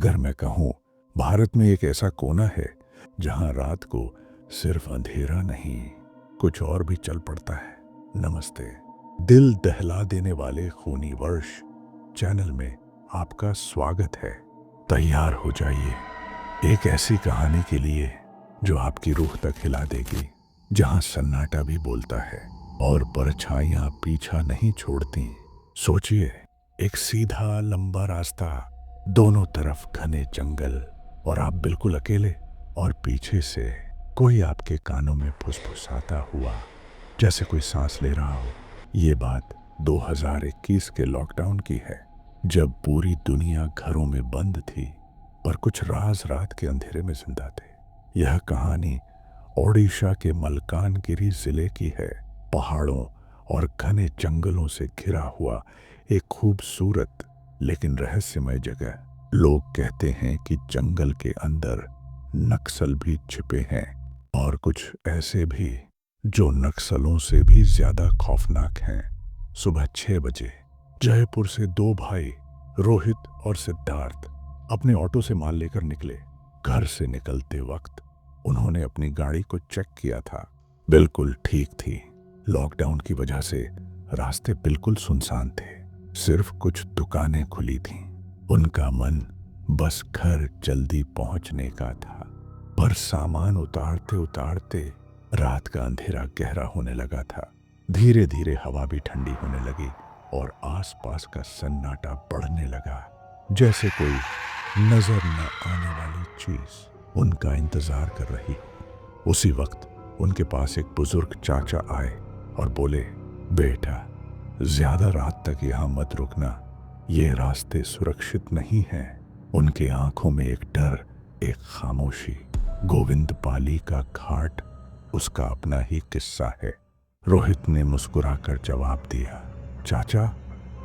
अगर मैं कहूँ भारत में एक ऐसा कोना है जहां रात को सिर्फ अंधेरा नहीं कुछ और भी चल पड़ता है। नमस्ते। दिल दहला देने वाले खूनी वर्ष चैनल में आपका स्वागत है। तैयार हो जाइए एक ऐसी कहानी के लिए जो आपकी रूह तक हिला देगी, जहां सन्नाटा भी बोलता है और परछाइयां पीछा नहीं छोड़ती। सोचिए, एक सीधा लंबा रास्ता, दोनों तरफ घने जंगल और आप बिल्कुल अकेले, और पीछे से कोई आपके कानों में फुसफुसाता हुआ जैसे कोई सांस ले रहा हो। ये बात 2021 के लॉकडाउन की है, जब पूरी दुनिया घरों में बंद थी पर कुछ राज रात के अंधेरे में जिंदा थे। यह कहानी ओडिशा के मलकानगिरी जिले की है। पहाड़ों और घने जंगलों से घिरा हुआ एक खूबसूरत लेकिन रहस्यमय जगह। लोग कहते हैं कि जंगल के अंदर नक्सल भी छिपे हैं, और कुछ ऐसे भी जो नक्सलों से भी ज्यादा खौफनाक हैं। सुबह 6 बजे जयपुर से दो भाई रोहित और सिद्धार्थ अपने ऑटो से माल लेकर निकले। घर से निकलते वक्त उन्होंने अपनी गाड़ी को चेक किया था। बिल्कुल ठीक थी। लॉकडाउन की वजह से रास्ते बिल्कुल सुनसान थे, सिर्फ कुछ दुकानें खुली थीं। उनका मन बस घर जल्दी पहुंचने का था। पर सामान उतारते उतारते रात का अंधेरा गहरा होने लगा था। धीरे धीरे हवा भी ठंडी होने लगी और आसपास का सन्नाटा बढ़ने लगा, जैसे कोई नजर न आने वाली चीज उनका इंतजार कर रही हो। उसी वक्त उनके पास एक बुजुर्ग चाचा आए और बोले, बेटा, ज्यादा रात तक यहां मत रुकना, ये रास्ते सुरक्षित नहीं हैं। उनके आंखों में एक डर, एक खामोशी। गोविंद पाली का घाट उसका अपना ही किस्सा है। रोहित ने मुस्कुराकर जवाब दिया, चाचा,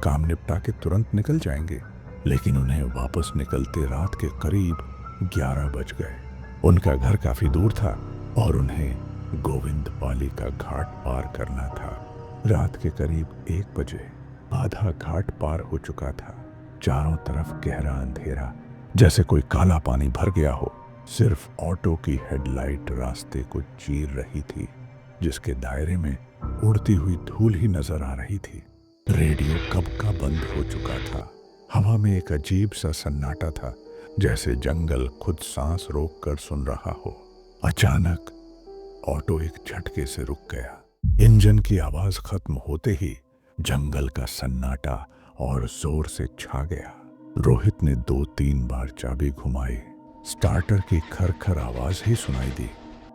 काम निपटा के तुरंत निकल जाएंगे। लेकिन उन्हें वापस निकलते रात के करीब 11 बज गए। उनका घर काफी दूर था और उन्हें गोविंद पाली का घाट पार करना था। रात के करीब 1 बजे आधा घाट पार हो चुका था। चारों तरफ गहरा अंधेरा, जैसे कोई काला पानी भर गया हो। सिर्फ ऑटो की हेडलाइट रास्ते को चीर रही थी, जिसके दायरे में उड़ती हुई धूल ही नजर आ रही थी। रेडियो कब का बंद हो चुका था। हवा में एक अजीब सा सन्नाटा था, जैसे जंगल खुद सांस रोक कर सुन रहा हो। अचानक ऑटो एक झटके से रुक गया। इंजन की आवाज खत्म होते ही जंगल का सन्नाटा और जोर से छा गया। रोहित ने 2-3 बार चाबी घुमाई। स्टार्टर की खरखर आवाज ही सुनाई दी,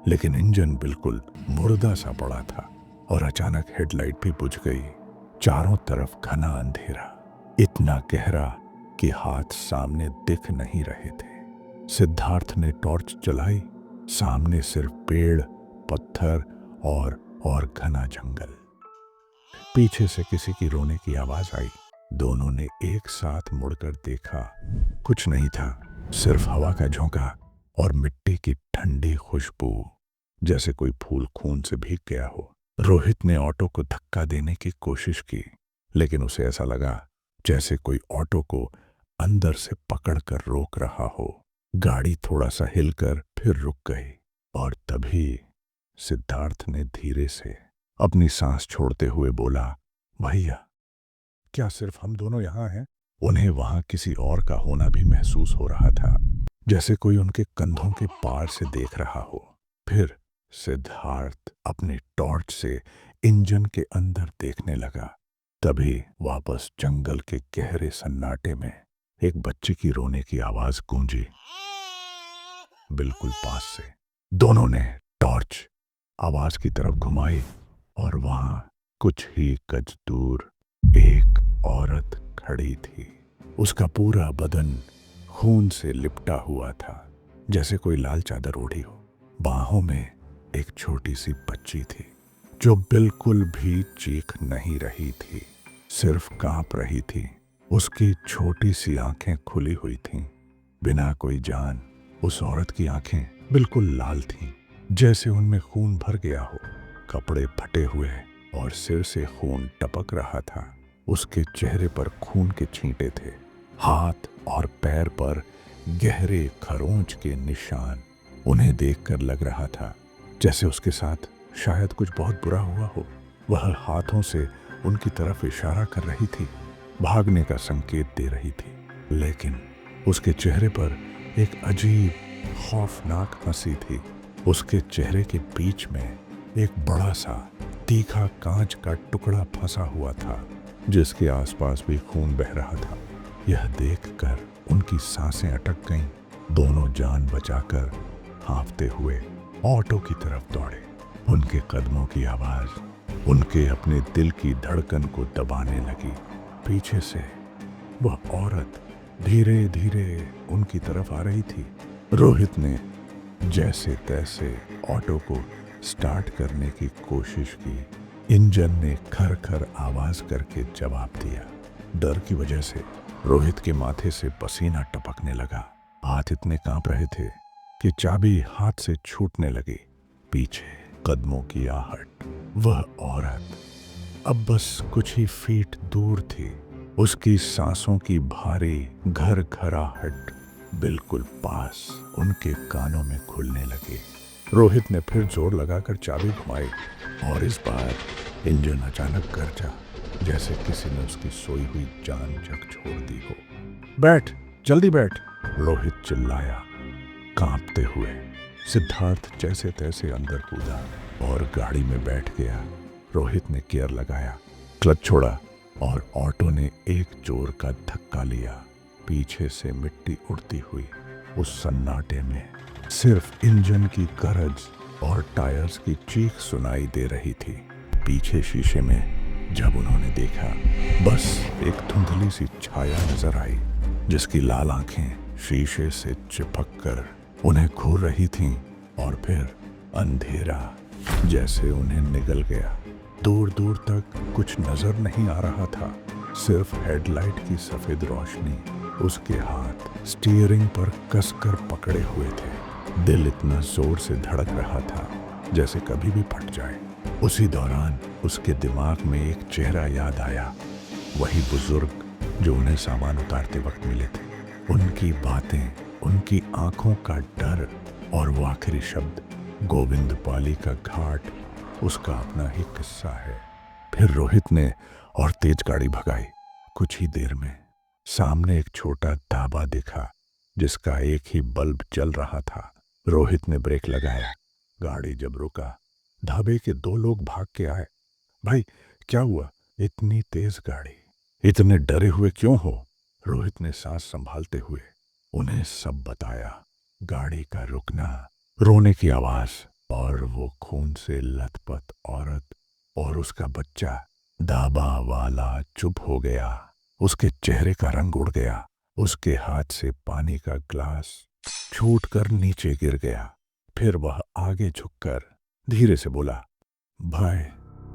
लेकिन इंजन बिल्कुल मुर्दा सा पड़ा था। और अचानक हेडलाइट भी बुझ गई। चारों तरफ घना अंधेरा, इतना गहरा कि हाथ सामने दिख नहीं रहे थे। सिद्धार्थ ने टॉर्च जलाई। सामने सिर्फ पेड़, पत्थर और घना जंगल। पीछे से किसी की रोने की आवाज आई। दोनों ने एक साथ मुड़कर देखा। कुछ नहीं था, सिर्फ हवा का झोंका और मिट्टी की ठंडी खुशबू, जैसे कोई फूल खून से भीग गया हो। रोहित ने ऑटो को धक्का देने की कोशिश की, लेकिन उसे ऐसा लगा जैसे कोई ऑटो को अंदर से पकड़कर रोक रहा हो। गाड़ी थोड़ा सा हिलकर फिर रुक गई, और तभी सिद्धार्थ ने धीरे से अपनी सांस छोड़ते हुए बोला, भैया, क्या सिर्फ हम दोनों यहाँ हैं? उन्हें वहां किसी और का होना भी महसूस हो रहा था, जैसे कोई उनके कंधों के पार से देख रहा हो। फिर सिद्धार्थ अपने टॉर्च से इंजन के अंदर देखने लगा। तभी वापस जंगल के गहरे सन्नाटे में एक बच्चे की रोने की आवाज गूंजी, बिल्कुल पास से। दोनों ने टॉर्च आवाज की तरफ घुमाई, और वहां कुछ ही गज दूर एक औरत खड़ी थी। उसका पूरा बदन खून से लिपटा हुआ था, जैसे कोई लाल चादर ओढ़ी हो। बाहों में एक छोटी सी बच्ची थी, जो बिल्कुल भी चीख नहीं रही थी, सिर्फ कांप रही थी। उसकी छोटी सी आंखें खुली हुई थीं, बिना कोई जान। उस औरत की आंखें बिल्कुल लाल थीं, जैसे उनमें खून भर गया हो। कपड़े फटे हुए और सिर से खून टपक रहा था। उसके चेहरे पर खून के छींटे थे। हाथ और पैर पर गहरे खरोंच के निशान। उन्हें देखकर लग रहा था जैसे उसके साथ शायद कुछ बहुत बुरा हुआ हो। वह हाथों से उनकी तरफ इशारा कर रही थी, भागने का संकेत दे रही थी, लेकिन उसके चेहरे पर एक अजीब खौफनाक हंसी थी। उसके चेहरे के बीच में एक बड़ा सा तीखा कांच का टुकड़ा फंसा हुआ था, जिसके आसपास भी खून बह रहा था। यह देखकर उनकी सांसें अटक गईं। दोनों जान बचाकर हाँफते हुए ऑटो की तरफ दौड़े। उनके कदमों की आवाज उनके अपने दिल की धड़कन को दबाने लगी। पीछे से वह औरत धीरे धीरे उनकी तरफ आ रही थी। रोहित ने जैसे तैसे ऑटो को स्टार्ट करने की कोशिश की। इंजन ने खर खर आवाज करके जवाब दिया। डर की वजह से रोहित के माथे से पसीना टपकने लगा। हाथ इतने कांप रहे थे कि चाबी हाथ से छूटने लगी। पीछे कदमों की आहट। वह औरत अब बस कुछ ही फीट दूर थी। उसकी सांसों की भारी घर घराहट बिल्कुल पास उनके कानों में खुलने लगी। रोहित ने फिर जोर लगाकर चाबी घुमाई और इस बार इंजन अचानक गरजा, जैसे किसी ने उसकी सोई हुई जान झकझोर दी हो। बैठ, जल्दी बैठ, रोहित चिल्लाया कांपते हुए। सिद्धार्थ जैसे तैसे अंदर कूदा और गाड़ी में बैठ गया। रोहित ने गियर लगाया, क्लच छोड़ा और ऑटो ने एक जोर का धक्का लिया। पीछे से मिट्टी उड़ती हुई उस सन्नाटे में सिर्फ इंजन की गरज और टायर्स की चीख सुनाई दे रही थी। पीछे शीशे में जब उन्होंने देखा, बस एक धुंधली सी छाया नजर आई, जिसकी लाल आंखें शीशे से चिपक कर उन्हें घूर रही थीं। और फिर अंधेरा जैसे उन्हें निगल गया। दूर दूर तक कुछ नजर नहीं आ रहा था, सिर्फ हेडलाइट की सफेद रोशनी। उसके हाथ स्टीयरिंग पर कसकर पकड़े हुए थे। दिल इतना जोर से धड़क रहा था जैसे कभी भी फट जाए। उसी दौरान उसके दिमाग में एक चेहरा याद आया, वही बुजुर्ग जो उन्हें सामान उतारते वक्त मिले थे। उनकी बातें, उनकी आंखों का डर और वो आखिरी शब्द, गोविंद पाली का घाट उसका अपना ही किस्सा है। फिर रोहित ने और तेज गाड़ी भगाई। कुछ ही देर में सामने एक छोटा ढाबा दिखा, जिसका एक ही बल्ब जल रहा था। रोहित ने ब्रेक लगाया। गाड़ी जब रुका, ढाबे के दो लोग भाग के आए। भाई, क्या हुआ? इतनी तेज गाड़ी, इतने डरे हुए क्यों हो? रोहित ने सांस संभालते हुए उन्हें सब बताया। गाड़ी का रुकना, रोने की आवाज और वो खून से लथपथ औरत और उसका बच्चा। ढाबा वाला चुप हो गया। उसके चेहरे का रंग उड़ गया। उसके हाथ से पानी का ग्लास छूटकर नीचे गिर गया। फिर वह आगे झुककर धीरे से बोला, भाई,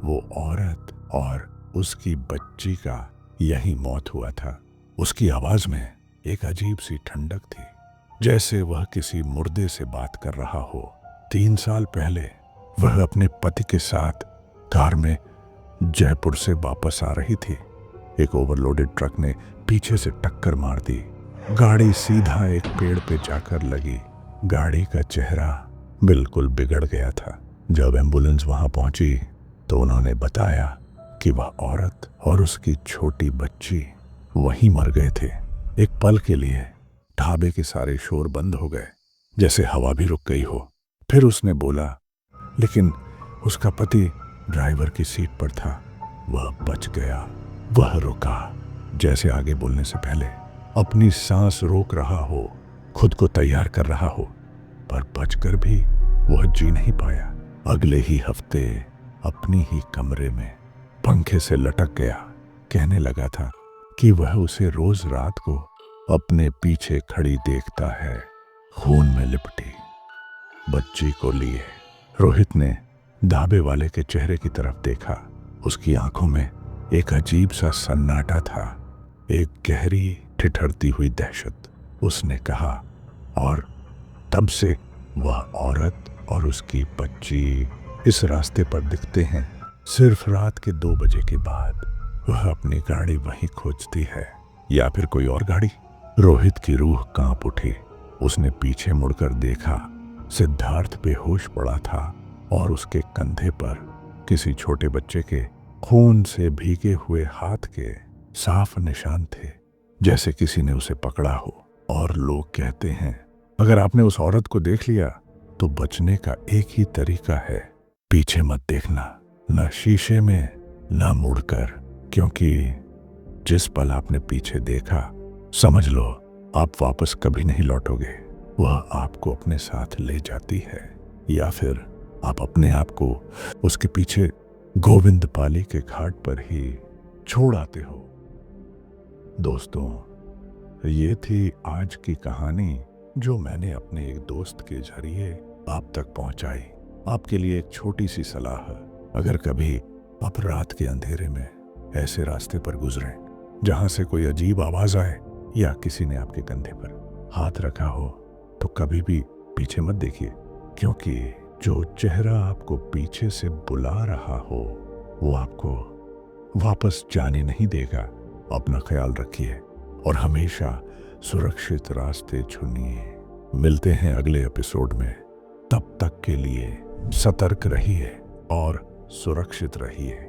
वो औरत और उसकी बच्ची का यही मौत हुआ था। उसकी आवाज में एक अजीब सी ठंडक थी, जैसे वह किसी मुर्दे से बात कर रहा हो। 3 साल पहले वह अपने पति के साथ कार में जयपुर से वापस आ रही थी। एक ओवरलोडेड ट्रक ने पीछे से टक्कर मार दी। गाड़ी सीधा एक पेड़ पे जाकर लगी। गाड़ी का चेहरा बिल्कुल बिगड़ गया था। जब एम्बुलेंस वहां पहुंची तो उन्होंने बताया कि वह औरत और उसकी छोटी बच्ची वहीं मर गए थे। एक पल के लिए ढाबे के सारे शोर बंद हो गए, जैसे हवा भी रुक गई हो। फिर उसने बोला, लेकिन उसका पति ड्राइवर की सीट पर था। वह बच गया। वह रुका, जैसे आगे बोलने से पहले अपनी सांस रोक रहा हो, खुद को तैयार कर रहा हो, पर बचकर भी वह जी नहीं पाया। अगले ही हफ्ते अपनी ही कमरे में पंखे से लटक गया। कहने लगा था कि वह उसे रोज रात को अपने पीछे खड़ी देखता है, खून में लिपटी बच्ची को लिए। रोहित ने ढाबे वाले के चेहरे की तरफ देखा। उसकी आंखों में एक अजीब सा सन्नाटा था, एक गहरी ठिठुरती हुई दहशत। उसने कहा, और तब से वह औरत और उसकी बच्ची इस रास्ते पर दिखते हैं। सिर्फ रात के 2 बजे के बाद वह अपनी गाड़ी वहीं खोजती है, या फिर कोई और गाड़ी। रोहित की रूह कांप उठी। उसने पीछे मुड़कर देखा। सिद्धार्थ बेहोश पड़ा था और उसके कंधे पर किसी छोटे बच्चे के खून से भीगे हुए हाथ के साफ निशान थे, जैसे किसी ने उसे पकड़ा हो। और लोग कहते हैं, अगर आपने उस औरत को देख लिया तो बचने का एक ही तरीका है, पीछे मत देखना, न शीशे में न मुड़कर, क्योंकि जिस पल आपने पीछे देखा, समझ लो आप वापस कभी नहीं लौटोगे। वह आपको अपने साथ ले जाती है, या फिर आप अपने आप को उसके पीछे गोविंद पाली के घाट पर ही छोड़ आते हो। दोस्तों, ये थी आज की कहानी जो मैंने अपने एक दोस्त के जरिए आप तक पहुंचाई। आपके लिए एक छोटी सी सलाह, अगर कभी आप रात के अंधेरे में ऐसे रास्ते पर गुजरें जहां से कोई अजीब आवाज आए या किसी ने आपके कंधे पर हाथ रखा हो, तो कभी भी पीछे मत देखिए, क्योंकि जो चेहरा आपको पीछे से बुला रहा हो वो आपको वापस जाने नहीं देगा। अपना ख्याल रखिए और हमेशा सुरक्षित रास्ते चुनिए। मिलते हैं अगले एपिसोड में। तब तक के लिए सतर्क रहिए और सुरक्षित रहिए।